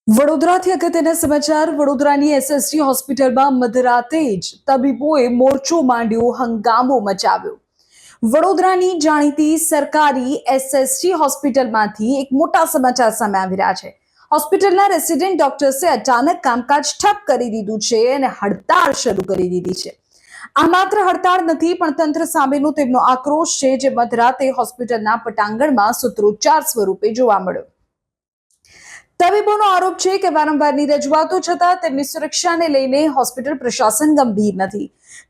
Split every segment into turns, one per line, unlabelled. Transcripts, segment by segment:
વડોદરાથી અગત્યના સમાચાર. વડોદરાની એસએસજી હોસ્પિટલમાં મધરાતે જ તબીબોએ મોરચો માંડ્યો, હંગામો મચાવ્યો. વડોદરાની જાણીતી સરકારી એસએસજી હોસ્પિટલમાંથી એક મોટા સમાચાર સામે આવી રહ્યા છે. હોસ્પિટલના રેસિડેન્ટ ડોક્ટર્સે અચાનક કામકાજ ઠપ કરી દીધું છે અને હડતાળ શરૂ કરી દીધી છે. આ માત્ર હડતાળ નથી, પણ તંત્ર સામેનો તેમનો આક્રોશ છે, જે મધરાતે હોસ્પિટલના પટાંગણમાં સૂત્રોચ્ચાર સ્વરૂપે જોવા મળ્યો. તબીબોનો આરોપ છે કે વારંવારની રજૂઆતો છતાં તેમની સુરક્ષાને લઈને હોસ્પિટલ પ્રશાસન ગંભીર નથી.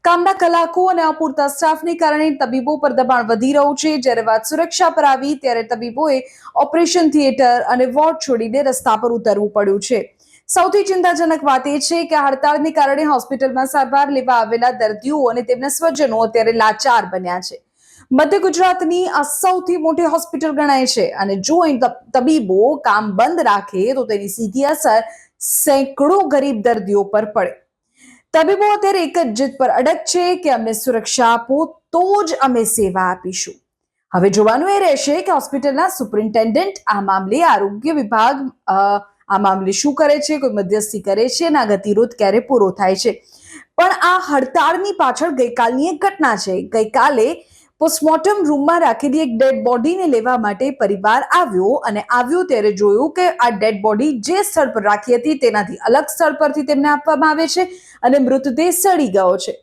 કામના કલાકો અને અપૂરતા સ્ટાફને કારણે તબીબો પર દબાણ વધી રહ્યું છે. જ્યારે વાત સુરક્ષા પર આવી ત્યારે તબીબોએ ઓપરેશન થિયેટર અને વોર્ડ છોડીને રસ્તા પર ઉતરવું પડ્યું છે. સૌથી ચિંતાજનક વાત એ છે કે હડતાળને કારણે હોસ્પિટલમાં સારવાર લેવા આવેલા દર્દીઓ અને તેમના સ્વજનો અત્યારે લાચાર બન્યા છે. મધ્ય ગુજરાતની આ સૌથી મોટી હોસ્પિટલ ગણાય છે અને જો અહીં તબીબો કામ બંધ રાખે તો તેની સીધી અસર સેંકડો ગરીબ દર્દીઓ પર પડે. તબીબો અત્યારે એક જ જીદ પર અડગ છે કે અમને સુરક્ષા આપો તો જ અમે સેવા આપીશું. હવે જોવાનું એ રહેશે કે હોસ્પિટલના સુપરિન્ટેન્ડન્ટ આ મામલે આરોગ્ય વિભાગ આ મામલે શું કરે છે, કોઈ મધ્યસ્થી કરે છે અને આ ગતિરોધ ક્યારે પૂરો થાય છે. પણ આ હડતાળની પાછળ ગઈકાલની એક ઘટના છે. ગઈકાલે પોસ્ટમોર્ટમ રૂમમાં રાખેલી એક ડેડ બોડીને લેવા માટે પરિવાર આવ્યો ત્યારે જોયું કે આ ડેડ બોડી જે સ્થળ પર રાખી હતી તેનાથી અલગ સ્થળ પરથી તેમને આપવામાં આવે છે અને મૃતદેહ સડી ગયો છે.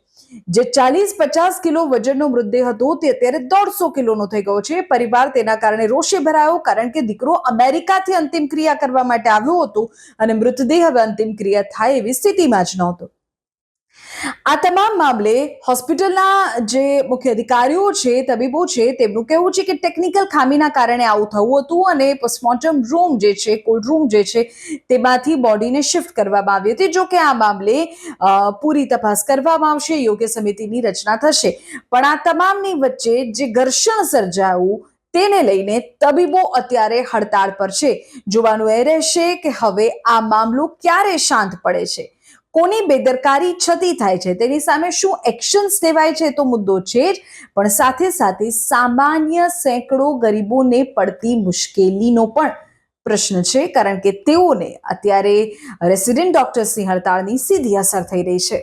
જે 40-50 કિલો વજનનો મૃતદેહ હતો તે અત્યારે 150 કિલોનો થઈ ગયો છે. પરિવાર તેના કારણે રોષે ભરાયો, કારણ કે દીકરો અમેરિકાથી અંતિમ ક્રિયા કરવા માટે આવ્યો હતો અને મૃતદેહ હવે અંતિમ ક્રિયા થાય એવી સ્થિતિમાં જ નહોતો. આ તમામ મામલે હોસ્પિટલના જે મુખ્ય અધિકારીઓ છે, તબીબો છે, તેમનું કહેવું છે કે ટેકનિકલ ખામીના કારણે આવું થયું હતું અને પોસ્ટમોર્ટમ રૂમ જે છે, કોલ્ડ રૂમ જે છે, તેમાંથી બોડીને શિફ્ટ કરવામાં આવી હતી. જો કે આ મામલે પૂરી તપાસ કરવામાં આવશે, યોગ્ય સમિતિની રચના થશે. પણ આ તમામની વચ્ચે જે ઘર્ષણ સર્જાયું તેને લઈને તબીબો અત્યારે હડતાળ પર છે. જોવાનું એ રહેશે કે હવે આ મામલો ક્યારે શાંત પડે છે, કોની બેદરકારી છતી થાય છે, તેની સામે શું એક્શન્સ લેવાય છે તો મુદ્દો છે જ, પણ સાથે સાથે સામાન્ય સેંકડો ગરીબોને પડતી મુશ્કેલીનો પણ પ્રશ્ન છે, કારણ કે તેઓને અત્યારે રેસિડેન્ટ ડોક્ટર્સની હડતાળની સીધી અસર થઈ રહી છે.